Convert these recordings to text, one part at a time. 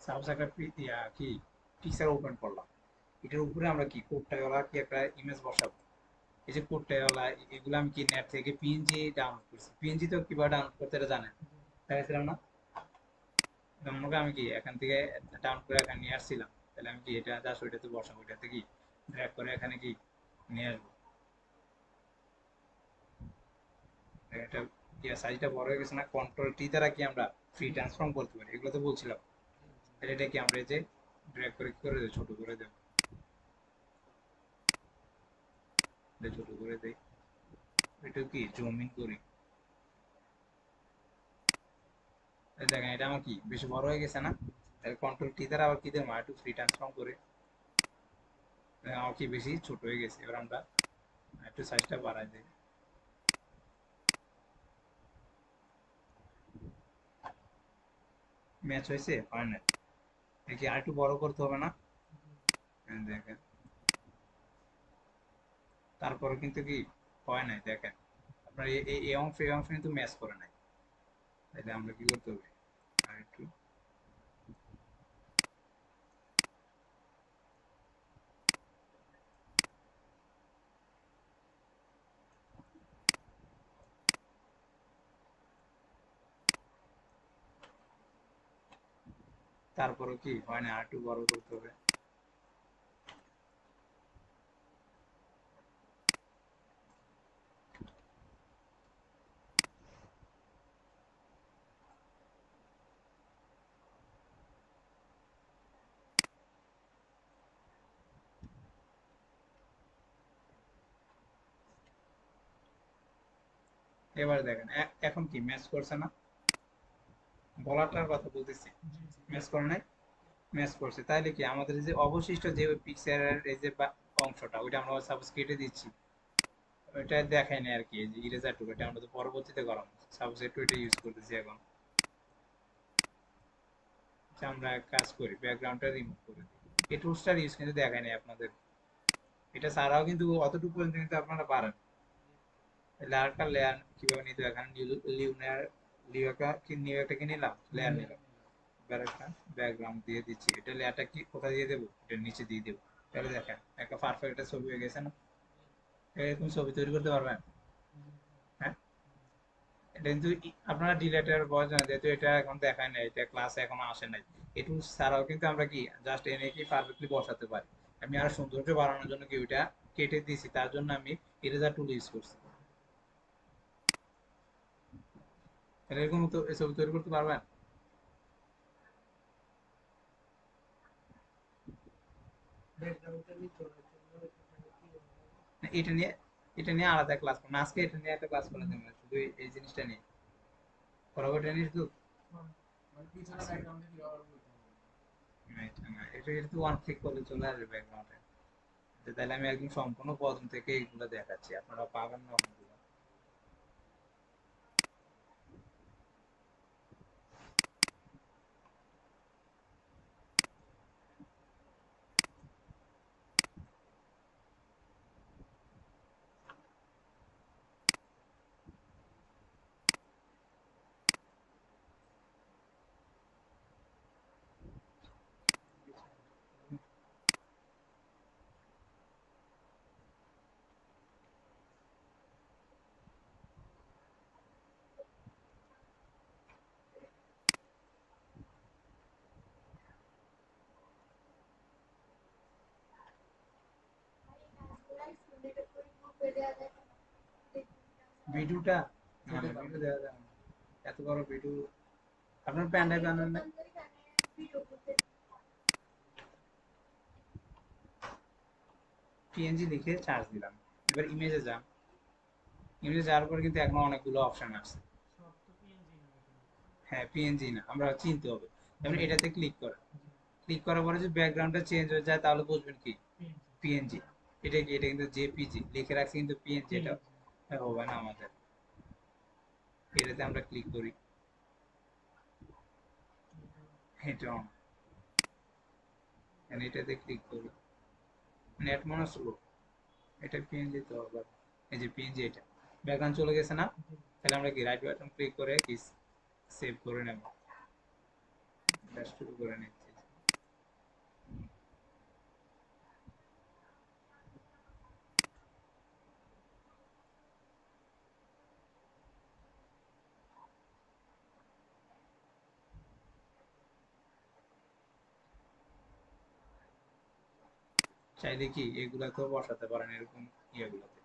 Suppose একটা কি picture open করলাম, এটার উপরে আমরা কি কোডটাওয়ালা কি একটা ইমেজ বসাবো। এই যে কোডটাওয়ালা এগুলো আমি কি নেট থেকে পিএনজি ডাউনলোড করছি। পিএনজি তো কিভাবে ডাউনলোড করতে এটা জানেন, দেখাইছিলাম না? মনে করি আমি কি এখান থেকে ডাউনলোড করে এখানে নিয়ে আসছিলাম, তাহলে আমি কি এটা জাস্ট ওইটাতে বসাবো, ওইটাতে কি ড্র্যাগ করে এখানে কি নিয়ে আসবো। এটা সাইজটা বড় হয়ে গেছে না, কন্ট্রোল টি দ্বারা কি আমরা ফ্রি ট্রান্সফর্ম করতে পারি, এগুলো তো বলছিলাম। তাহলে এটা কি আমরা এই যে ড্র্যাগ করে কি করে দেবো, ছোট করে দেবো, ছোট করে দেই, এটা কি জুম ইন করি। দেখেন এটা আমার কি বেশি বড় হয়ে গেছে না, তাহলে কন্ট্রোল টি দ্বারা আবার কি দেবো, একটু ফ্রি ট্রান্সফর্ম করে আমার কি বেশি ছোট হয়ে গেছে। এবার আমরা একটু সাইজটা বাড়াই দিই। ম্যাচ হয়েছে, হয় না? দেখি আর একটু বড় করতে হবে না? দেখেন তারপরে কিন্তু কি হয় নাই, দেখেন আপনার এই অংশ এই অংশ কিন্তু ম্যাচ করে নাই। তাহলে আমরা কি করতে হবে, আর একটু তারপরে কি হয় না, আর একটু বড় করতে হবে। এবার দেখেন এখন কি ম্যাচ করছে না, বলাটার কথা বলতেছি, ম্যাচ করে নাই? ম্যাচ করছে, তাইলে কি আমাদের যে অবশিষ্ট যে পিকচারের এই যে অংশটা ওইটা আমরা সাপোজ কেটে দিচ্ছি, ওইটা দেখাই না আর কি, এই যে ইরেজার টুল এটা আমরা তো পরবর্তীতে করাম, সাপোজ একটু এটা ইউজ করতেছি এখন। আচ্ছা, আমরা এক কাজ করি, ব্যাকগ্রাউন্ডটা রিমুভ করে দিই। এই টুলসটার ইউজ কিন্তু দেখাই নাই আপনাদের, এটা ছাড়াও কিন্তু অতটুকু পর্যন্ত কিন্তু আপনারা পারেন। লেয়ারটা লেয়ার কিভাবে নিতে হয়, এখানে লিউনার লিওটা কি নিউ একটা কি নিলাম, লেয়ার নিলাম, এবার একটা ব্যাকগ্রাউন্ড দিয়ে দিচ্ছি। এটা লেয়ারটা কি কোথায় দিয়ে দেবো, এটা নিচে দিয়ে দেবো। তাহলে দেখেন একটা পারফেক্ট একটা ছবি হয়ে গেছে না? এরকম ছবি তৈরি করতে পারবেন। হ্যাঁ, এটা কিন্তু আপনারা ডিলেটের বয়স না, যেহেতু এটা এখন দেখায় নাই, এটা ক্লাসে এখনো আসে নাই। এটু ছাড়াও কিন্তু আমরা কি জাস্ট এনে কি পারফেক্টলি বসাতে পারি। আমি আর সৌন্দর্য বাড়ানোর জন্য কি ওইটা কেটে দিয়েছি, তার জন্য আমি ইরেজার টুল ইউজ করছি। এরকম তো ছবি তৈরি করতে পারবেন। এটা নিয়ে এটা নিয়ে আলাদা ক্লাস করুন, আজকে এটা নিয়ে একটা ক্লাস করে দেবেন, শুধু এই জিনিসটা নিয়ে পরবর্তী জিনিস তো এটা না, এটা তো ওয়ান ক্লিক করলে চলে আসবে ব্যাকগ্রাউন্ডে। তাহলে আমি একদম সম্পূর্ণ প্রথম থেকে এইগুলো দেখাচ্ছি, আপনারা পাবেন না অনেকগুলো। ভিডিওটা না না, ভিডিও দেওয়া যাবে না, এত বড় ভিডিও আপনার প্যান ড্রাইভ আনেন না? পিএনজি লিখে চার্জ দিলাম, এবার ইমেজে যান। ইমেজে যাওয়ার পর কিন্তু এখন অনেকগুলো অপশন আসছে। হ্যাঁ, পিএনজি না, আমরা চিনতে হবে। যেমন এটাতে ক্লিক করেন, ক্লিক করার পরে যদি ব্যাকগ্রাউন্ডটা চেঞ্জ হয়ে যায় তাহলে বুঝবেন কি পিএনজি। এটা কি, এটা কিন্তু জেপিজি লিখে রাখছি, কিন্তু পিএনজি এটা হবে না আমাদের। এটাতে আমরা ক্লিক করি, এটা অন, এটাতে ক্লিক করি, নেট মনে স্লো, এটা পিএনজি তো আবার, এই যে পিএনজি এটা ব্যাকগ্রাউন্ড চলে গেছে না? তাহলে আমরা কি রাইট বাটন ক্লিক করে কি সেভ করে নেব, এটা শুরু করে নিচ্ছি। চাইলে কি এগুলাতেও বসাতে পারেন এরকম ইয়েগুলোতে।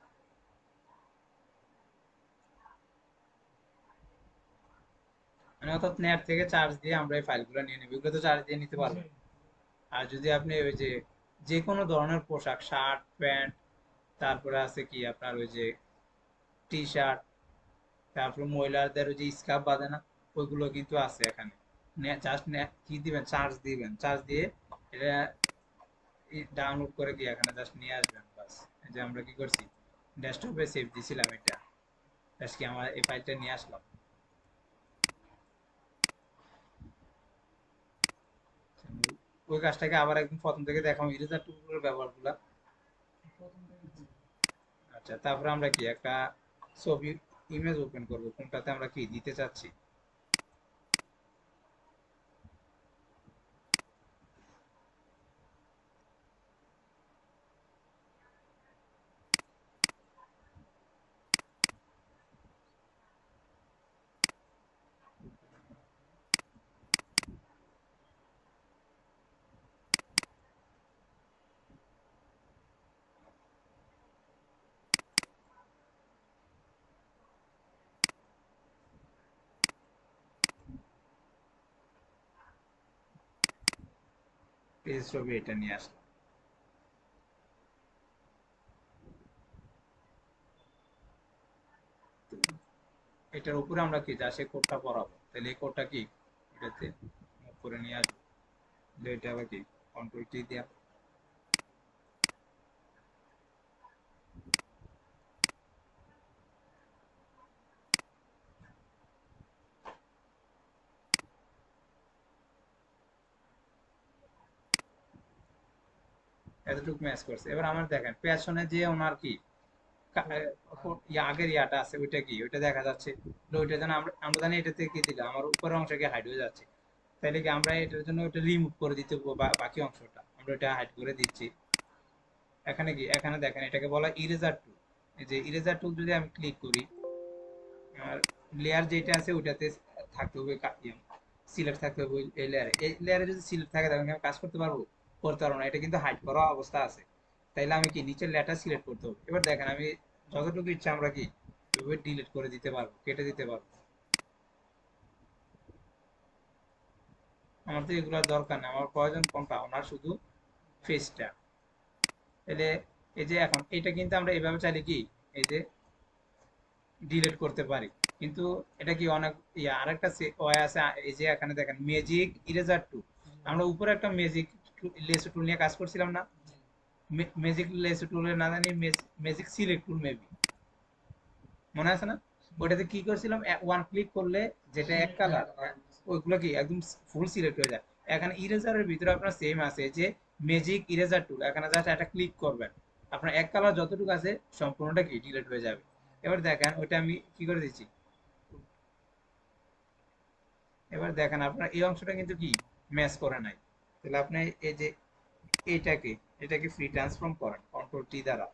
মানে অর্থাৎ নেট থেকে চার্জ দিয়ে আমরা এই ফাইলগুলো নিয়ে নেব, এগুলো তো চার্জ দিয়ে নিতে পারবেন। আর যদি আপনি ওই যে যে কোনো ধরনের পোশাক, শার্ট প্যান্ট, তারপরে আছে কি আপনার ওই যে টি শার্ট, তারপরে মহিলাদের ওই যে স্কার্ফ বাঁধে না, ওইগুলো কিন্তু আছে এখানে। জাস্ট কি দিবেন, চার্জ দিবেন, চার্জ দিয়ে এটা ডাউনলোড করে কি এখানে জাস্ট নিয়ে আসবেন বাস। এই যে আমরা কি করছি, ডেস্কটপে সেভ দিছিলাম এটা, জাস্ট কি আমরা এই ফাইলটা নিয়ে আসলাম। ওই কাজটাকে আবার একদম প্রথম থেকে দেখাবো, ইরেজার টুলের ব্যবহারগুলো। আচ্ছা, তারপরে আমরা কি একটা ছবি, ইমেজ ওপেন করব, কোনটাতে আমরা কি দিতে চাচ্ছি। পেজ ছবি এটা নিয়ে আসলাম। এটার উপরে আমরা কি যা সে কোডটা পড়াবো, তাহলে এই কোডটা কি এটাতে মুভ করে নিয়ে আসবো। এটা আবার কি কন্ট্রোল টি দিয়া, এতটুকু ম্যাচ করছে। এবার আমার দেখেন পেছনে যে ওনার কি আগের ইয়াটা আছে, ওইটা কি ওইটা দেখা যাচ্ছে। তো ওইটার জন্য আমরা আমরা জানি এটাতে কি দিলাম, আমার উপরের অংশ কি হাইড হয়ে যাচ্ছে, তাহলে কি আমরা এটার জন্য ওটা রিমুভ করে দিতে বাকি অংশটা আমরা এটা হাইড করে দিচ্ছি। এখানে কি এখানে দেখেন এটাকে বলা ইরেজার টুল। এই যে ইরেজার টুল যদি আমি ক্লিক করি, আর লেয়ার যেটা আছে ওইটাতে থাকতে হবে, সিলেক্ট থাকতে হবে এই লেয়ারে। এই লেয়ারে যদি সিলেক্ট থাকে তাহলে আমি কাজ করতে পারবো, করতে পারবো না, এটা কিন্তু হাইড করা অবস্থা আছে। তাইলে আমি কি নিচের লেয়ারটা সিলেক্ট করতে হবে। এবার দেখেন আমি যতটুকু ইচ্ছা আমরা কি ডিলিট করে দিতে পারবো, কেটে দিতে পারবো। আমার তো এগুলোর দরকার নেই, আমার প্রয়োজন কোনটা, ওনার শুধু ফেসটা। তাহলে এই যে এখন এটা কিন্তু আমরা এভাবে চাইলে কি এই যে ডিলিট করতে পারি। কিন্তু এটা কি অনেক আরেকটা ওয়ে আছে, এই যে এখানে দেখেন ম্যাজিক ইরেজার টুল। আমরা উপরে একটা ম্যাজিক লেসো টুল নিয়ে কাজ করছিলাম না, ম্যাজিক লেসো টুলের না জানি ম্যাজিক সিলেক্ট টুল মেবি, মনে আছে না? ওটাতে কি করছিলাম, ওয়ান ক্লিক করলে যেটা এক কালার, ওইগুলো কি একদম ফুল সিলেক্ট হয়ে যায়। এখানে ইরেজারের ভিতরে আপনার সেম আছে যে ম্যাজিক ইরেজার টুল, এখানে জাস্ট একটা ক্লিক করবেন, আপনার এক কালার যতটুকু আছে সম্পূর্ণটা কি ডিলিট হয়ে যাবে। এবার দেখেন ওইটা আমি কি করে দিচ্ছি। এবার দেখেন আপনার এই অংশটা কিন্তু কি ম্যাচ করে নাই। তাহলে আপনি এই যে এইটাকে এটাকে ফ্রি ট্রান্সফর্ম করেন কন্ট্রোল টি দ্বারা।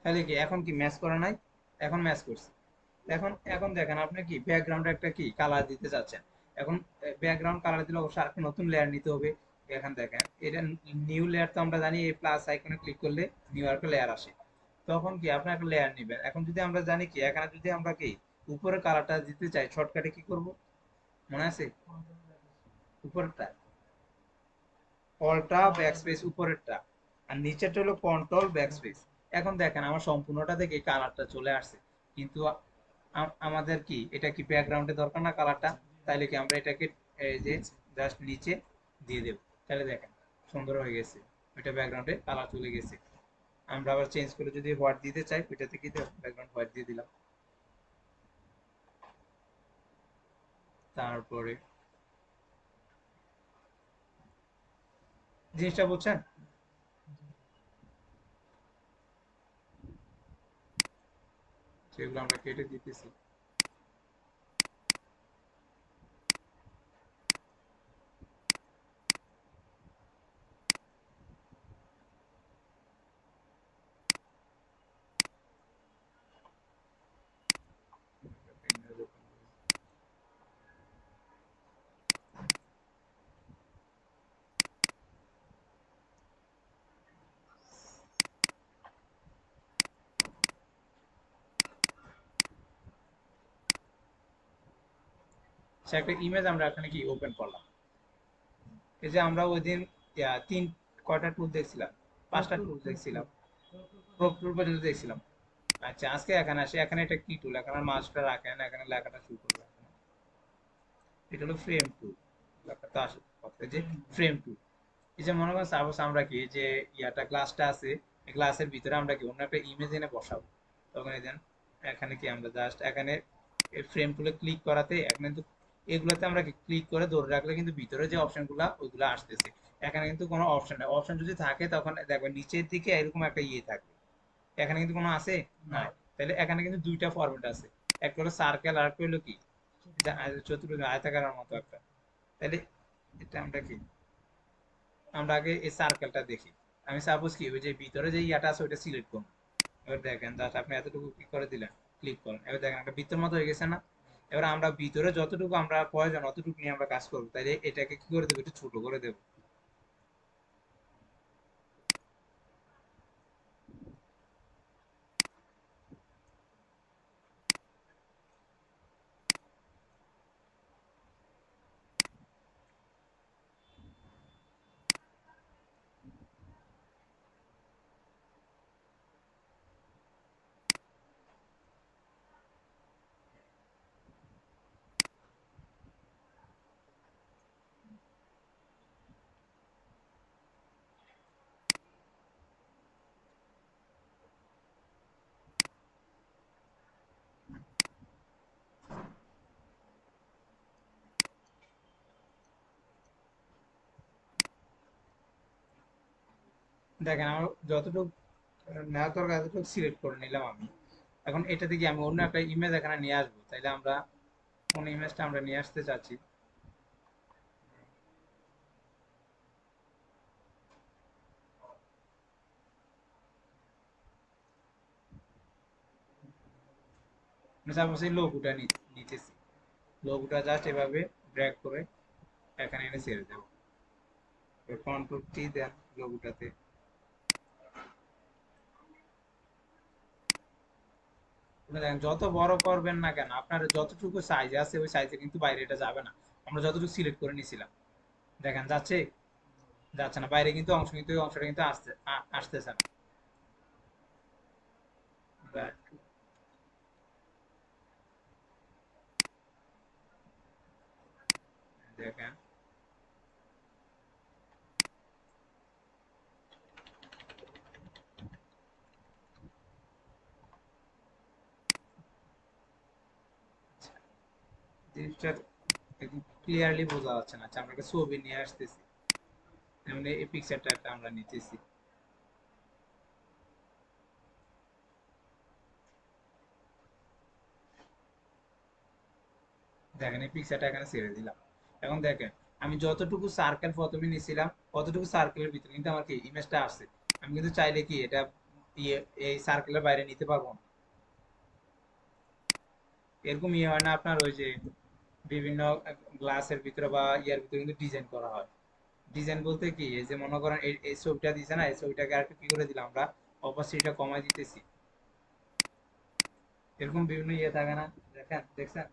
তাহলে কি এখন কি ম্যাচ করে নাই, এখন ম্যাচ করছে। এখন এখন দেখেন আপনি কি ব্যাকগ্রাউন্ডে একটা কি কালার দিতে চাচ্ছেন। এখন ব্যাকগ্রাউন্ড কালার দিলে অবশ্যই আরেকটা নতুন লেয়ার নিতে হবে। এখন দেখেন এটা নিউ লেয়ার, তো আমরা জানি এই প্লাস আইকনে ক্লিক করলে নিউ একটা লেয়ার আসে। তখন কি আপনি একটা লেয়ার নেবেন। এখন যদি আমরা জানি কি এখানে যদি আমরা কি উপরের কালারটা দিতে চাই, শর্টকাটে কি করব, মনে আছে? উপরেরটা অল্টা ব্যাকস্পেস উপরেরটা, আর নিচেরটা হলো কন্ট্রোল ব্যাকস্পেস। এখন দেখেন আমার সম্পূর্ণটা থেকে কালারটা চলে আসছে, কিন্তু আমাদের কি এটা কি ব্যাকগ্রাউন্ডে দরকার না কালারটা, তাইলে কি আমরা এটাকে এই যে জাস্ট নিচে দিয়ে দেব। তাহলে দেখেন সুন্দর হয়ে গেছে, ওইটা ব্যাকগ্রাউন্ডে কালার চলে গেছে। আমরা আবার চেঞ্জ করে যদি হোয়াইট দিতে চাই, ওইটা থেকে ব্যাকগ্রাউন্ড হোয়াইট দিয়ে দিলাম। তারপরে জিনিসটা বুঝছেন? সেগুলো আমরা কেটে দিতেছি। সে একটা ইমেজ আমরা এখানে কি ওপেন করলাম। এই যে আমরা ওই দিন তিন কয়টা টুল দেখছিলাম, 5টা টুল দেখছিলাম, প্রপ টুল পর্যন্ত দেখছিলাম। আচ্ছা আজকে এখানে আসে, এখানে এটা কি টুল, এখানে মাউসটা রাখেন, এখানে লেখাটা শুরু করবে। এটা হলো ফ্রেম টুল। লেখাটা আসে কথা যে ফ্রেম টুল। এই যে মনে করেন সাপোজ আমরা কি যে ইয়াটা গ্লাসটা আছে, এই গ্লাসের ভিতরে আমরা কি অন্য একটা ইমেজ এনে বসাবো, তখন এই দেন এখানে কি আমরা জাস্ট এখানে ফ্রেম টুলে ক্লিক করাতে এখানে কিন্তু এগুলোতে আমরা ক্লিক করে ধরে রাখলে কিন্তু ভিতরে যে অপশনগুলো ওইগুলো আসতেছে। এখানে কিন্তু কোনো অপশন নেই, অপশন যদি থাকে তখন দেখবেন নিচের দিকে এরকম একটা ইয়ে থাকবে, এখানে কিন্তু কোনো আছে না। তাহলে এখানে কিন্তু দুইটা ফরম্যাট আছে, একটা হলো সার্কেল আর একটা হলো কি চতুর্ভুজ আয়তাকারের মতো একটা। তাহলে এটা আমরা কি, আমরা আগে এই সার্কেলটা দেখি। আমি সাপোজ কি ওই যে ভিতরে যে ইয়াটা আছে ওইটা সিলেক্ট করুন। এবার দেখেন জাস্ট আপনি এতটুকু কি করে দিলেন, ক্লিক করেন, এবার দেখেন একটা বৃত্তের মতো হয়ে গেছে না। এবার আমরা ভিতরে যতটুকু আমরা প্রয়োজন অতটুকু নিয়ে আমরা কাজ করবো, তাইলে এটাকে কি করে দেবো, একটু ছোট করে দেবো। দেখেন আমার যতটুকু নেওয়ার দরকার এতটুকু সিলেক্ট করে নিলাম আমি। এখন এটা থেকে আমি অন্য একটা ইমেজ এখানে নিয়ে আসবো, তাইলে আমরা কোন ইমেজটা আমরা নিয়ে আসতে চাচ্ছি। সাপোজ এই লোগোটা নিতেছি, লোগোটা জাস্ট এভাবে ড্র্যাগ করে এখানে এনে ছেড়ে দেবো, কন্ট্রোল টি দেন লোগোটাতে। দেখেন যত বড় করবেন না কেন আপনার যতটুকু সাইজ আছে ওই সাইজে কিন্তু বাইরে এটা যাবে না। আমরা যতটুকু সিলেক্ট করে নিয়েছিলাম, দেখেন যাচ্ছে, যাচ্ছে না বাইরে, কিন্তু অংশ কিন্তু ওই অংশটা কিন্তু আসতেছে না। Back, দেখেন জিনিসটা ক্লিয়ারলি বোঝা যাচ্ছে না। আচ্ছা আমরা একটা ছবি নিয়ে আসতেছি, যেমন এই পিকচারটা একটা আমরা নিতেছি, দেখেন এই পিকচারটা এখানে ছেড়ে দিলাম। এখন দেখেন আমি যতটুকু সার্কেল প্রথমে নিয়েছিলাম অতটুকু সার্কেলের ভিতরে কিন্তু আমার কি ইমেজটা আসছে। আমি কিন্তু চাইলে কি এটা ইয়ে এই সার্কেলের বাইরে নিতে পারবো না। এরকম ইয়ে হয় না আপনার ওই যে বিভিন্ন গ্লাসের ভিতরে বা ইয়ার ভিতরে কিন্তু ডিজাইন করা হয়। ডিজাইন বলতে কি এই যে মনে করেন এই ছবিটা দিছে না, এই ছবিটাকে আর কি করে দিলাম আমরা, অপাসিটিটা কমাই দিতেছি। এরকম বিভিন্ন ইয়ে থাকে না, দেখেন দেখছেন,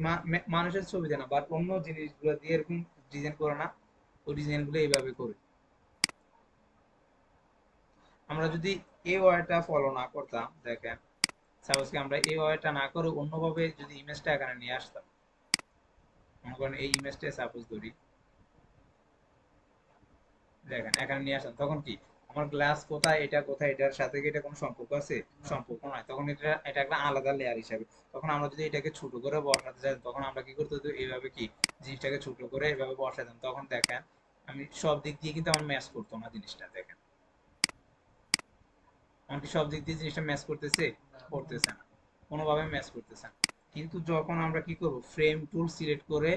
মানে মানুষের ছবি দেয় না বাট অন্য জিনিসগুলো দিয়ে এরকম ডিজাইন করে না, ওই ডিজাইন গুলো এইভাবে করে। আমরা যদি এই ওয়ার্ডটা ফলো না করতাম, দেখেন সাপোজ কি আমরা এই ওয়ার্ডটা না করে অন্যভাবে যদি ইমেজটা এখানে নিয়ে আসতাম, মনে করেন এই ইমেজটা সাপোজ ধরি, দেখেন এখানে নিয়ে আসলাম, তখন কি আমার গ্লাস কোথায় এটা কোথায় এটার সাথে কি এটা কোনো সম্পর্ক আছে, সম্পর্ক নয়, তখন এটা এটা একটা আলাদা লেয়ার হিসাবে। তখন আমরা যদি এটাকে ছোট করে বসাতে চাই তখন আমরা কি করতে হতো, এইভাবে কি জিনিসটাকে ছোট করে এইভাবে বসাতাম, তখন দেখেন আমি সব দিক দিয়ে কিন্তু আমার ম্যাচ করতো না জিনিসটা। দেখেন আমার কি সব দিক দিয়ে জিনিসটা ম্যাচ করতেছে, করতেছে না, কোনোভাবে ম্যাচ করতেছে না। কিন্তু যখন আমরা কি করব ফ্রেম টুল সিলেক্ট করে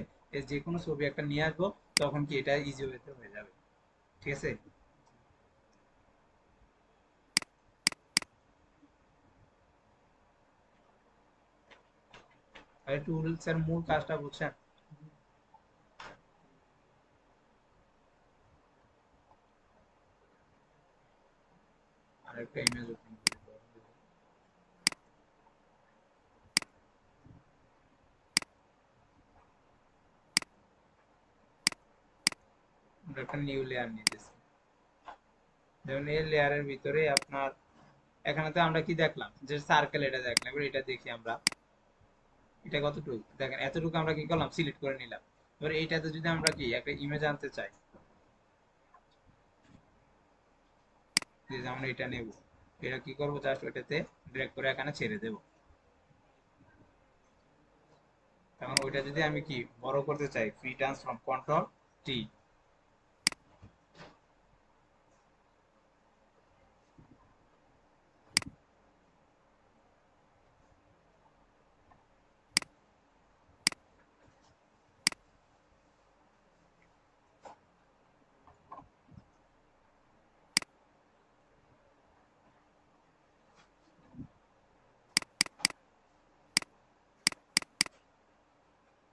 যে কোনো ছবি একটা নিয়ে আসবো, তখন কি এটা ইজি ওয়েতে হয়ে যাবে। ঠিক আছে, আর টুলস এর মূল কাজটা বুঝছেন। আরেকটা ইমেজ ওপেন করি। আমরা একটা নিউ লেয়ার নিতেছি। যেমন এই লেয়ারের ভিতরে আপনার এখানে তো আমরা কি দেখলাম যে সার্কেল, এটা দেখলাম। এবার এটা দেখি আমরা এটা কতটুকু দেখেন, এতটুকু আমরা কি করলাম সিলেক্ট করে নিলাম। এবার এইটাতে যদি আমরা কি একটা ইমেজ আনতে চাই, যেমন এটা নেব, এটা কি করবো জাস্ট ওইটাতে ড্র্যাগ করে এখানে ছেড়ে দেব। তখন ওইটা যদি আমি কি বড় করতে চাই, ফ্রি ট্রান্সফর্ম কন্ট্রোল টি।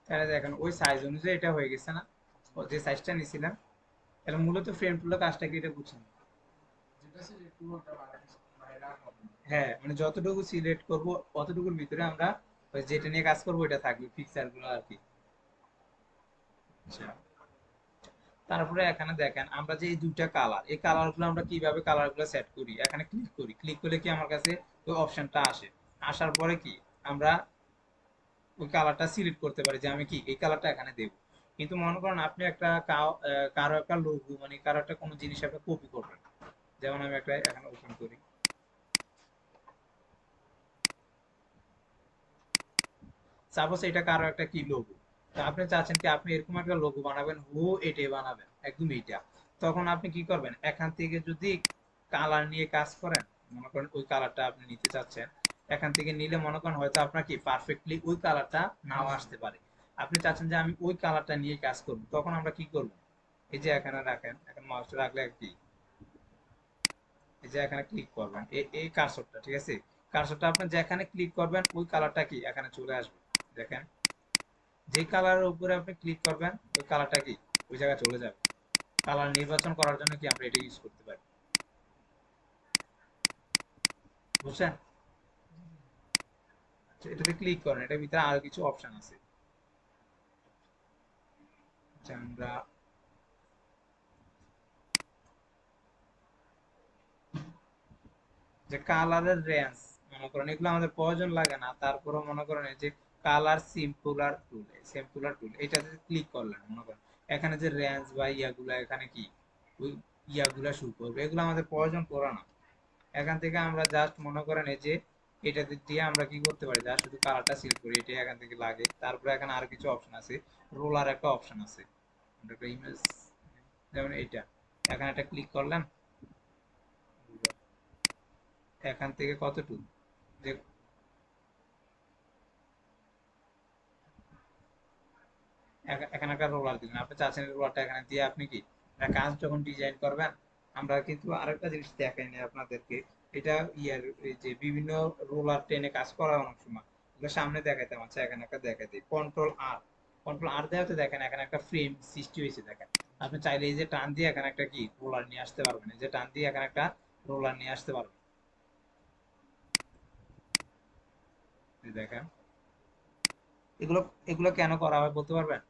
তাহলে দেখেন ওই সাইজ অনুযায়ী এটা হয়ে গেছে না, ও যে সাইজটা নিছিলাম। তাহলে মূলত ফ্রেম টুলের কাজটা কি এটা বুঝছেন? হ্যাঁ, মানে যতটুকু সিলেক্ট করব অতটুকুর ভিতরে আমরা ওই যেটা নিয়ে কাজ করবো এটা থাকবে, পিকচার গুলো আর কি। আচ্ছা, তারপরে এখানে দেখেন আমরা যে এই দুইটা কালার, এই কালার গুলো আমরা কিভাবে কালার গুলো সেট করি, এখানে ক্লিক করি। ক্লিক করলে কি আমার কাছে ওই অপশনটা আসে। আসার পরে কি আমরা ওই কালারটা সিলেক্ট করতে পারি যে আমি কি এই কালারটা এখানে দেব। কিন্তু মনে করেন আপনি একটা কারো একটা লোগো, মানে কারো একটা কোনো জিনিস একটা কপি করবেন। যেমন আমি একটা এখানে ওপেন করি, সাপোজ এটা কারো একটা কি লোগো, তো আপনি চাচ্ছেন কি আপনি এরকম একটা লোগো বানাবেন, এটাই বানাবেন একদম এইটা। তখন আপনি কি করবেন, এখান থেকে যদি কালার নিয়ে কাজ করেন, মনে করেন ওই কালারটা আপনি নিতে চাচ্ছেন, এখান থেকে নিলে মনে করেন হয়তো আপনার কি পারফেক্টলি ওই কালারটা নাও আসতে পারে। আপনি চাচ্ছেন যে আমি ওই কালারটা নিয়ে কাজ করব, তখন আমরা কি করব, এই যে এখানে রাখেন, এখন মাউসটা রাখলে কি এই যে এখানে ক্লিক করবেন এই কার্সরটা, ঠিক আছে? কার্সরটা আপনি যেখানে ক্লিক করবেন ওই কালারটা কি এখানে চলে আসবে। দেখেন যে কালারের উপরে আপনি ক্লিক করবেন ওই কালারটা কি ওই জায়গায় চলে যাবে। কালার নির্বাচন করার জন্য কি আমরা এটা ইউজ করতে পারি, বুঝছেন? আচ্ছা, এটাতে ক্লিক করেন, এটার ভিতরে আরো কিছু অপশন আছে। আচ্ছা, আমরা যে কালারের রেঞ্জ, মনে করেন এগুলো আমাদের প্রয়োজন লাগে না, তারপরে মনে করেন এই যে কালার সিম্পুলার টুল এটাতে ক্লিক করলেন, মনে করেন এখানে যে রেঞ্জ বা ইয়াগুলা এখানে কি ওই ইয়াগুলা শুরু করবে, এগুলো আমাদের প্রয়োজন পড়ে না। এখান থেকে আমরা জাস্ট মনে করেন এই যে এটা দিয়ে আমরা কি করতে পারি, জাস্ট শুধু কালারটা সিলেক্ট করি, এটাই এখান থেকে লাগে। তারপরে এখানে আর কিছু অপশন আছে, রোলার একটা অপশন আছে, একটা ইমেজ, যেমন এইটা, এখানে একটা ক্লিক করলাম। এখান থেকে কতটুকু যে এখানে একটা রোলার দিলেন, আপনি চাচ্ছেন রোলারটা এখানে দিয়ে আপনি কি একটা কাজ যখন ডিজাইন করবেন। আমরা কিন্তু আরেকটা জিনিস দেখাই নাই আপনাদেরকে, এটা ইয়ার এই যে বিভিন্ন রোলার টেনে কাজ করা অনেক সময় এগুলো সামনে দেখাইতাম। আচ্ছা, এখানে একটা দেখাই দিই, কন্ট্রোল আর দেওয়াতে দেখেন এখানে একটা ফ্রেম সৃষ্টি হয়েছে। দেখেন আপনি চাইলে এই যে টান দিয়ে এখানে একটা কি রোলার নিয়ে আসতে পারবেন, এই যে টান দিয়ে এখানে একটা রোলার নিয়ে আসতে পারবেন। এই দেখেন এগুলো এগুলো কেন করা হয় বলতে পারবেন?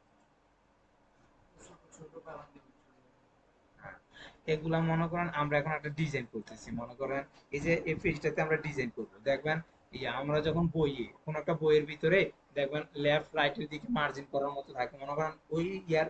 এগুলা মনে করেন আমরা এখন একটা ডিজাইন করতেছি, মনে করেন এই যে এই পেজটাতে আমরা ডিজাইন করব, দেখবেন আমরা যখন বইয়ে কোন একটা বইয়ের ভিতরে দেখবেন লেফট রাইটের দিকে মার্জিন করার মতো থাকে, মনে করেন ওই ইয়ার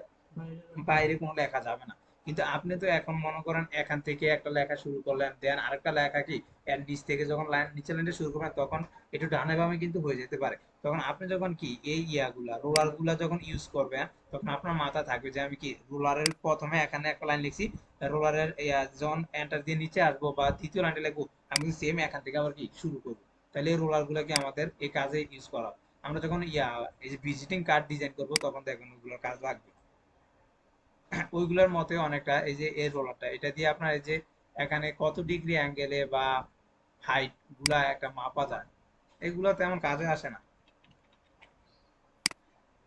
বাইরে কোনো লেখা যাবে না। কিন্তু আপনি তো এখন মনে করেন এখান থেকে একটা লেখা শুরু করলেন, দেন আরেকটা লেখা কি এর নিচ থেকে যখন লাইন নিচে লাইনটা শুরু করবেন তখন একটু ডানে বামে কিন্তু হয়ে যেতে পারে। তখন আপনি যখন কি এই ইয়াগুলা রোলার গুলা যখন ইউজ করবেন, তখন আপনার মাথা থাকবে যে আমি কি রোলারের প্রথমে এখানে একটা লাইন লিখছি, রোলারের যখন এন্টার দিয়ে নিচে আসবো বা দ্বিতীয় লাইনটা লিখবো, আমি সেম এখান থেকে আবার কি শুরু করবো। তাহলে এই রোলার গুলাকে আমাদের এই কাজে ইউজ করা হয়। আমরা যখন এই যে ভিজিটিং কার্ড ডিজাইন করবো তখন দেখবেন ওগুলোর কাজ লাগবে। ওইগুলোর মতে অনেকটা এই যে এর রোলারটা, এটা দিয়ে আপনার এই যে এখানে কত ডিগ্রি অ্যাঙ্গেলে বা হাইট গুলা একটা মাপা যায়, এগুলো তেমন কাজে আসে না।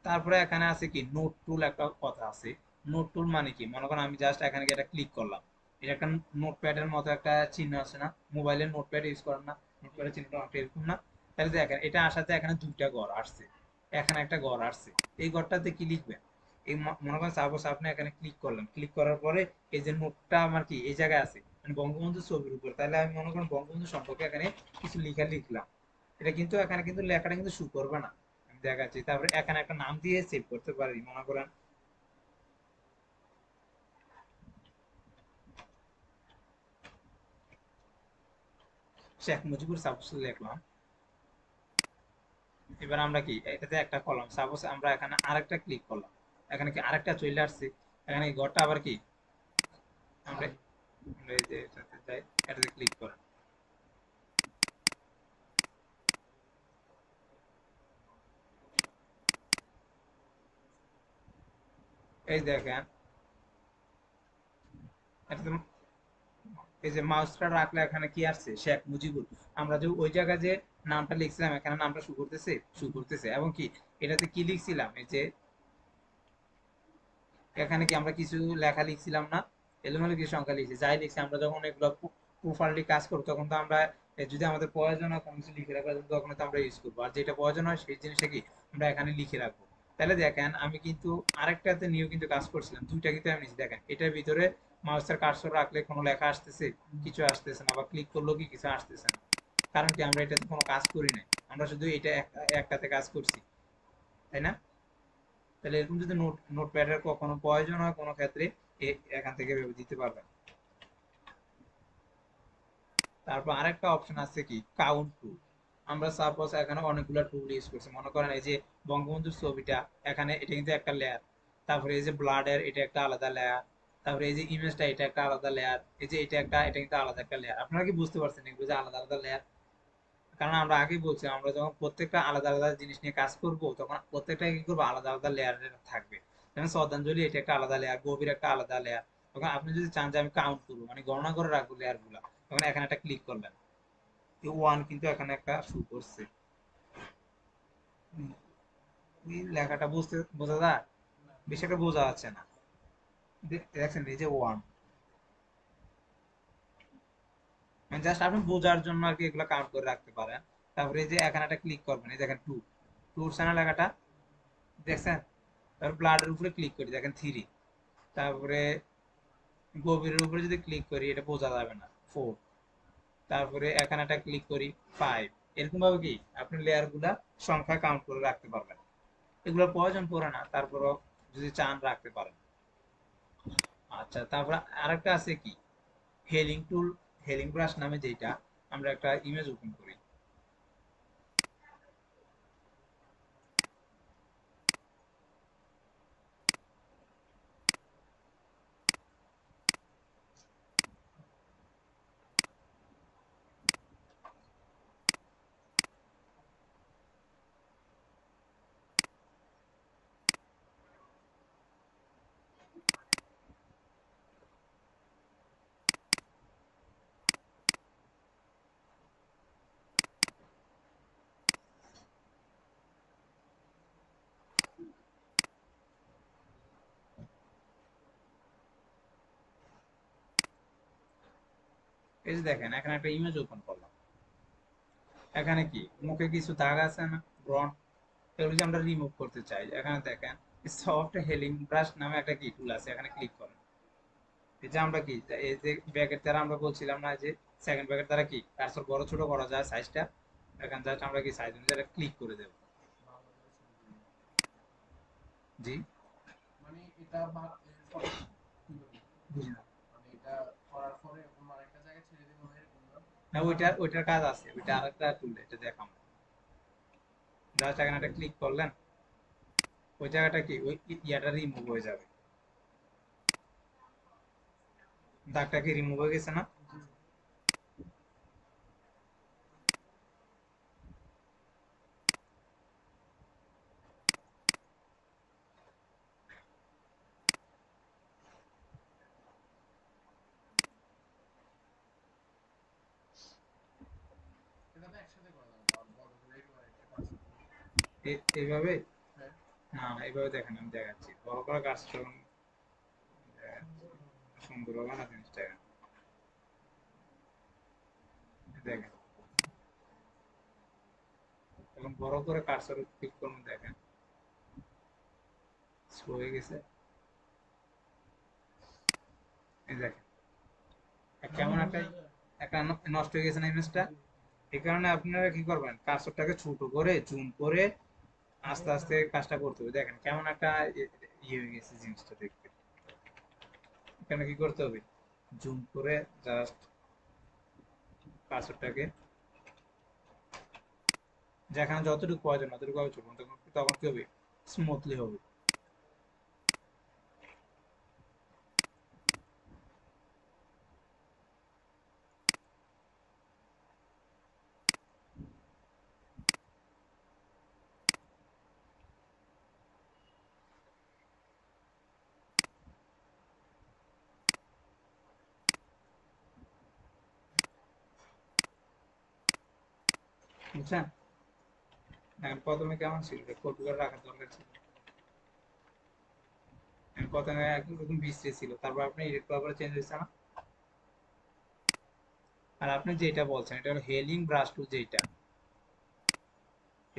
তারপরে এখানে আছে কি নোট টুল, একটা কথা আছে। নোট টুল মানে কি, মনে করেন আমি জাস্ট এখানে গিয়ে একটা ক্লিক করলাম, এটা একটা নোটপ্যাডের মতো একটা চিহ্ন আছে না, মোবাইলের নোটপ্যাড ইউজ করেন না, নোটপ্যাডের চিহ্নটা অনেকটা এরকম না? তাহলে দেখেন এটা আসাতে এখানে দুইটা ঘর আসছে, এখানে একটা ঘর আসছে। এই ঘরটাতে কি লিখবেন, এই মনে করেন সাপোজ আপনি এখানে ক্লিক করলেন, ক্লিক করার পরে এই যে নোটটা আমার কি এই জায়গায় আছে মানে বঙ্গবন্ধু ছবির উপর, তাহলে আমি মনে করেন বঙ্গবন্ধু সম্পর্কে এখানে কিছু লেখা লিখলাম, এটা কিন্তু এখানে কিন্তু লেখাটা কিন্তু শু করবে না, আমি দেখাচ্ছি। তারপরে এখানে একটা নাম দিয়ে সেভ করতে পারি, মনে করেন শেখ মুজিবুর সাপোজ লিখলাম। এবার আমরা কি এটাতে একটা কলাম, সাপোজ আমরা এখানে আরেকটা ক্লিক করলাম, এখানে কি আরেকটা চলে আসছে, এখানে এই ঘরটা আবার কি আমরা আমরা এই যে এটাতে যাই, এটাতে ক্লিক করেন, এই দেখেন এটাতে এই যে মাউসটা রাখলে এখানে কি আসছে শেখ মুজিবুর, আমরা যে ওই জায়গায় যে নামটা লিখছিলাম এখানে নামটা শু করতেছে এবং কি এটাতে কি লিখছিলাম, এই যে এখানে কি আমরা কিছু লেখা লিখছিলাম না, এলোমেলো কিছু সংখ্যা লিখছি, যাই লিখছি আমরা যখন এগুলো প্রপারলি কাজ করবো তখন তো আমরা যদি আমাদের প্রয়োজন হয় কোনো কিছু লিখে রাখা তখন তো আমরা ইউজ করবো, আর যেটা প্রয়োজন হয় সেই জিনিসটা কি আমরা এখানে লিখে রাখবো। তাহলে দেখেন আমি কিন্তু আরেকটাতে নিয়েও কিন্তু কাজ করছিলাম, দুইটা কিন্তু আমি নিচ্ছি, দেখেন এটার ভিতরে মাউসের কার্সর রাখলে কোনো লেখা আসতেছে, কিছু আসতেছে না, বা ক্লিক করলেও কি কিছু আসতেছে না, কারণ কি আমরা এটাতে কোনো কাজ করি নাই, আমরা শুধু এটা একটাতে কাজ করছি, তাই না? তাহলে এরকম যদি নোটপ্যাডের কখনো প্রয়োজন হয় কোনো ক্ষেত্রে এখান থেকে ভেবে দিতে পারবেন। তারপর আরেকটা অপশন আছে কি কাউন্ট টুল, আমরা সাপোজ এখানে অনেকগুলো টুল ইউজ করছি, মনে করেন এই যে বঙ্গবন্ধুর ছবিটা এখানে এটা কিন্তু একটা লেয়ার, তারপরে এই যে ব্লাডের এটা একটা আলাদা লেয়ার, তারপরে এই যে ইমেজটা এটা একটা আলাদা লেয়ার, এই যে এটা কিন্তু আলাদা একটা লেয়ার, আপনারা কি বুঝতে পারছেন এগুলো যে আলাদা আলাদা লেয়ার? কারণ আমরা আগেই বলছি আমরা যখন প্রত্যেকটা আলাদা আলাদা জিনিস নিয়ে কাজ করব তখন প্রত্যেকটা কি করবো আলাদা আলাদা লেয়ারের থাকবে, যেমন শ্রদ্ধাঞ্জলি এটা একটা আলাদা লেয়ার, গভীর একটা আলাদা লেয়ার, তখন আপনি যদি চান যে আমি কাউন্ট করবো মানে গণনা করে রাখবো লেয়ার গুলা, তখন এখানে একটা ক্লিক করলেন, ওয়ান কিন্তু এখানে একটা শু করছে, এই লেখাটা বোঝা যায়, বেশি একটা বোঝা যাচ্ছে না, দেখছেন এই যে ওয়ান, মানে জাস্ট আপনি বোঝার জন্য আর কি এগুলো কাউন্ট করে রাখতে পারেন। তারপরে এই যে এখানে একটা ক্লিক করবেন, এই দেখেন টু, টুর সানা লেখাটা দেখছেন, তারপর ব্লাডের উপরে ক্লিক করি দেখেন থ্রি, তারপরে গভীরের উপরে যদি ক্লিক করি এটা বোঝা যাবে না ফোর, তারপরে এখানে একটা ক্লিক করি ফাইভ, এরকম ভাবে কি আপনি লেয়ার গুলা সংখ্যা কাউন্ট করে রাখতে পারবেন, এগুলো প্রয়োজন পড়ে না, তারপরও যদি চান রাখতে পারেন। আচ্ছা তারপর আরেকটা আছে কি হেলিং টুল, হেলিং ব্রাশ নামে যেটা, আমরা একটা ইমেজ ওপেন করি, এই যে দেখেন এখানে একটা ইমেজ ওপেন করলাম, এখানে কি মুখে কিছু দাগ আছে না ব্রন, এগুলো যদি আমরা রিমুভ করতে চাই এখানে দেখেন সফট হেলিং ব্রাশ নামে একটা কি টুল আছে, এখানে ক্লিক করেন, এই যে আমরা কি এই যে ব্যাগের দ্বারা আমরা বলছিলাম না যে সেকেন্ড ব্যাগের দ্বারা কি কার্সর বড় ছোট করা যায় সাইজটা, এখানে জাস্ট আমরা কি সাইজ অনুযায়ী ক্লিক করে দেব। জি বুঝি না, না ওইটার কাজ আছে, ওইটা আরেকটা টুল, এটা দেখাম, জাস্ট এখানে একটা ক্লিক করলেন, ওই জায়গাটা কি ওই ইয়াটা রিমুভ হয়ে যাবে, দাগটা কি রিমুভ হয়ে গেছে না? এইভাবে না না এইভাবে দেখেন আমি দেখাচ্ছি, বড় করে কাজ যখন সুন্দর হবে না জিনিসটা, দেখেন এখন বড় করে কার্সর ক্লিক করুন, দেখেন হয়ে গেছে। এই দেখেন কেমন একটা একটা নষ্ট হয়ে গেছে না ইমেজটা। এই কারণে আপনারা কি করবেন, কার্সরটাকে ছোট করে জুম করে আস্তে আস্তে কাজটা করতে হবে। দেখেন কেমন একটা ইয়ে হয়ে গেছে জিনিসটা দেখতে। এখানে কি করতে হবে, জুম করে জাস্ট কার্সরটাকে যেখানে যতটুকু প্রয়োজন ততটুকু হবে ছোট, তখন কি হবে, স্মুথলি হবে। বুঝছেন? এখন প্রথমে কেমন ছিল, কপি করে রাখার দরকার ছিল। এখন প্রথমে একদম বিশ্রী ছিল, তারপর আপনি এডিট করার পরে চেঞ্জ হয়েছে না। আর আপনি যেটা বলছেন এটা হলো হেলিং ব্রাশ টুল, যেটা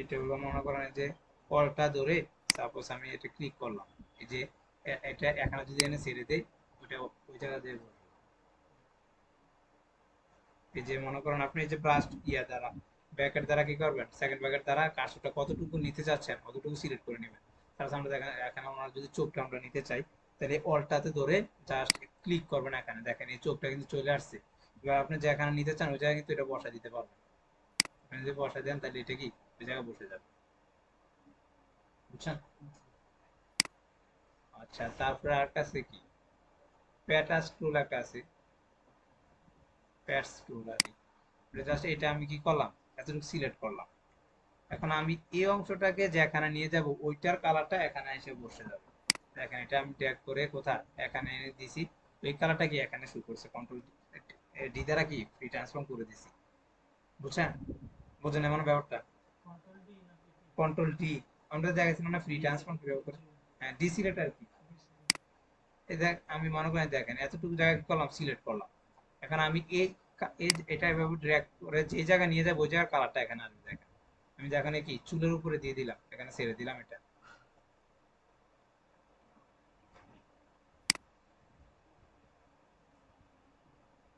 এটা হলো মনে করেন যে কলটা ধরে সাপোজ আমি এটা ক্লিক করলাম, এই যে এটা এখানে যদি এনে ছেড়ে দেই, ওটা ওই জায়গা দিয়ে বসবে। এই যে মনে করেন আপনি এই যে ব্রাশ ইয়া দ্বারা ব্যাকেট দ্বারা কি করবেন, সেকেন্ড ব্যাকেট দ্বারা কাজটা কতটুকু নিতে চাচ্ছেন অতটুকু সিলেক্ট করে নেবেন। তারপর আমরা দেখেন এখানে আমরা যদি চোখটা আমরা নিতে চাই, তাহলে অলটাতে ধরে জাস্ট ক্লিক করবেন, এখানে দেখেন এই চোখটা কিন্তু চলে আসছে। এবার আপনি যেখানে নিতে চান ওই জায়গায় কিন্তু এটা বসা দিতে পারবেন। আপনি যদি বসা দেন তাহলে এটা কি ওই জায়গায় বসে যাবে। বুঝছেন? আচ্ছা, তারপরে আর কাছে কি প্যাটাস টুল একটা আছে, প্যাটস টুল আর কি। জাস্ট এটা আমি কি করলাম, এতটুকু সিলেক্ট করলাম। এখন আমি এই অংশটাকে যেখানে নিয়ে যাব ওইটার কালারটা এখানে এসে বসে যাবে। দেখেন এটা আমি ট্যাগ করে কোথায় এখানে এনে দিছি, ওই কালারটা কি এখানে শো করছে, কন্ট্রোল ডি দ্বারা কি ফ্রি ট্রান্সফর্ম করে দিছি। বুঝছেন? বুঝেন এমন ব্যাপারটা? কন্ট্রোল ডি, আমরা দেখাচ্ছিলাম না ফ্রি ট্রান্সফর্ম কিভাবে করে। হ্যাঁ, ডি সিলেক্ট আর কি। এই দেখ আমি মনে করেন দেখেন এতটুকু জায়গা কি করলাম, সিলেক্ট করলাম। এখন আমি এটা এভাবে ড্র্যাগ করে যে জায়গায় নিয়ে যাবো ওই জায়গার কালারটা এখানে আসবে। দেখেন আমি যেখানে কি চুলের উপরে দিয়ে দিলাম, এখানে ছেড়ে দিলাম এটা।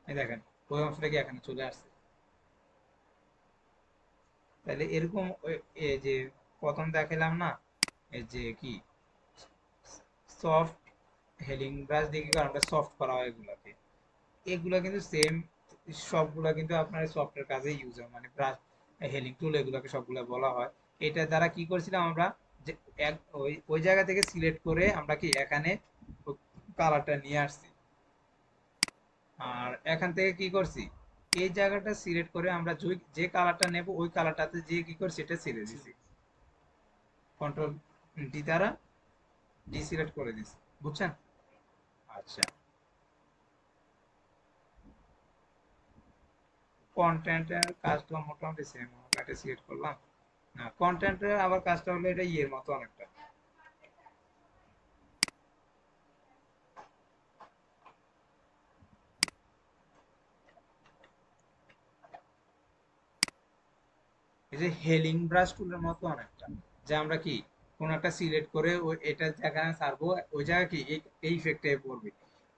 এই দেখেন ওই অংশটা কি এখানে চলে আসছে। তাহলে এরকম এই যে প্রথম দেখালাম না, এই যে কি সফট হেলিং ব্রাশ দিয়ে কি করে আমরা সফট করা হয় এগুলাকে, এগুলা কিন্তু সেম সবগুলা কিন্তু আপনার সফটের কাজে ইউজ হয়, মানে ব্রাশ হেলিং টুল এগুলাকে সবগুলা বলা হয়। এটা দ্বারা কি করছিলাম আমরা, যে ওই ওই জায়গা থেকে সিলেক্ট করে আমরা কি এখানে কালারটা নিয়ে আসছি। আর এখান থেকে কি করছি, এই জায়গাটা সিলেক্ট করে আমরা যে কালারটা নেব ওই কালারটাতে যে কি করছি এটা ছেড়ে দিছি, কন্ট্রোল ডি দ্বারা ডি সিলেক্ট করে দিছি। বুঝছেন? আচ্ছা, কন্টেন্টের কাজটা মোটামুটি সেম, এটা সিলেক্ট করলাম। না, কন্টেন্টের আবার কাজটা হলো এটা ইয়ের মতো অনেকটা। এই যে হেলিং ব্রাশ টুলের মতো অনেকটা, যে আমরা কি কোন একটা সিলেক্ট করে ওই এটা যেখানে ছাড়বো ওই জায়গা কি এই ইফেক্টে পড়বে।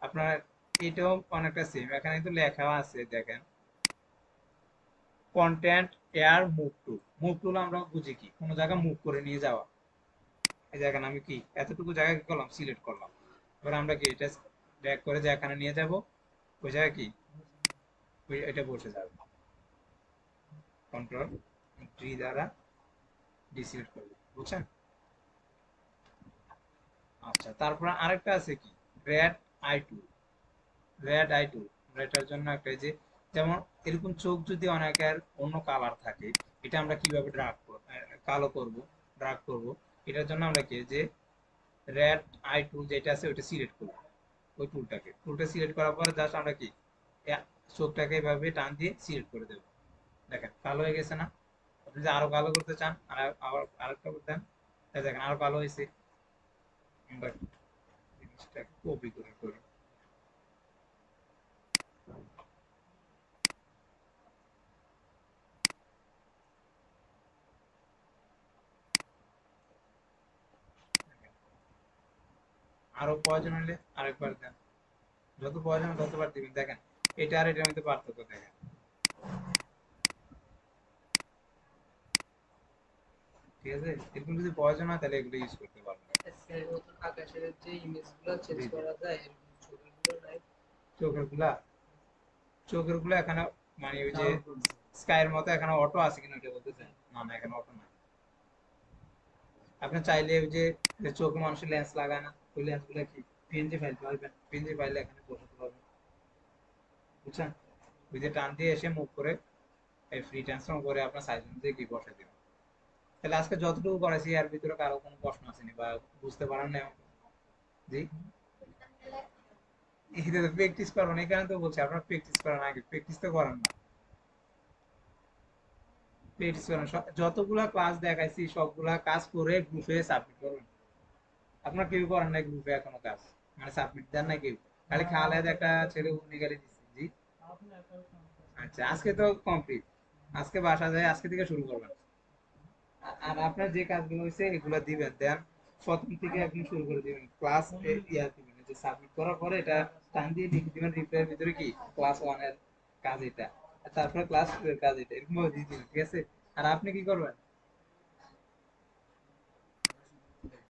আপনার এটাও অনেকটা সেম, এখানে কিন্তু লেখা আছে দেখেন content air move tool. Move tool আমরা বুঝি কি কোনো জায়গা মুভ করে নিয়ে যাওয়া। এই দেখেন আমি কি এতটুকু জায়গা কি করলাম, সিলেক্ট করলাম। এবার আমরা কি এটা ড্র্যাগ করে যে এখানে নিয়ে যাব ওই জায়গা কি এটা বসে যাবে, কন্ট্রোল ডি দ্বারা ডিসিলেক্ট করবে। বুঝছেন? আচ্ছা, তারপর আরেকটা আছে কি রেড আই টুল। রেড আই টুল এটার জন্য একটা যে যেমন এরকম চোখ যদি অনেকের অন্য কালার থাকে, এটা আমরা কিভাবে কালো করব, ড্রাগ করব। এটার জন্য আমরা কি যে রেড আই টুল যেটা আছে ওইটা সিলেক্ট করব, ওই টুলটা সিলেক্ট করার পরে জাস্ট আমরা কি চোখটাকে এভাবে টান দিয়ে সিলেক্ট করে দেবো। দেখেন কালো হয়ে গেছে না। আপনি যদি আরো কালো করতে চান আর আবার আরেকটা দেন, দেখেন আরো কালো হয়েছে। আমরা জিনিসটাকে কপি করে করি। আরো প্রয়োজন হলে আরেকবার দেন, যত প্রয়োজন হয় ততবার দিবেন। দেখেন এটা আর এটার মধ্যে পার্থক্য দেখেন, ঠিক আছে? এরকম যদি প্রয়োজন হয় তাহলে এগুলো ইউজ করতে পারবেন। স্যার নতুন আকাশের যে ইমেজগুলো চেঞ্জ জি জি। করা যায় এরকম ছবিগুলো নাই? চোখের গুলা, চোখের গুলা এখানে মানে ওই যে স্কাইয়ের মতো এখানে অটো আছে কিনা ওটা বলতেছেন? না না, এখানে অটো নাই। আপনি চাইলে ওই যে যে চোখে মানুষের লেন্স লাগায় না, ওই লেন্স গুলা কি পিএনজি ফাইল পাবেন, পিএনজি ফাইলে এখানে বসাতে পারবেন, বুঝছেন? ওই যে টান দিয়ে এসে মুভ করে এই ফ্রি ট্রান্সফর্ম করে আপনার সাইজ অনুযায়ী কি বসাই দিবেন। তাহলে আজকে যতটুকু করেছি এর ভিতরে কারো কোনো প্রশ্ন আসেনি বা বুঝতে পারেন না? জি, এটা তো প্র্যাকটিস করবেন, এই কারণে তো বলছি আপনার প্র্যাকটিস করেন, আগে প্র্যাকটিস তো করেন না। প্র্যাকটিস করেন, যতগুলা ক্লাস দেখাইছি সবগুলা কাজ করে গ্রুপে সাবমিট করবেন। আপনার কেউ করেন না গ্রুপে এখনো কাজ, মানে সাবমিট দেন না কেউ, খালি খালেদ একটা ছেলে উনি গেলে দিচ্ছি। জি, আচ্ছা আজকে তো কমপ্লিট, আজকে বাসা যায় আজকে থেকে শুরু করবেন। আর আপনার যে কাজগুলো হয়েছে এগুলো দিবেন, দেন প্রথম থেকে একদম শুরু করে দিবেন ক্লাস ইয়ার দিবেন, যে সাবমিট করার পরে এটা টান দিয়ে লিখে দিবেন রিপ্লাইয়ের ভিতরে কি ক্লাস ওয়ান এর কাজ এটা, আর তারপরে ক্লাস টু এর কাজ এটা, এরকম ভাবে দিয়ে দিবেন, ঠিক আছে? আর আপনি কি করবেন,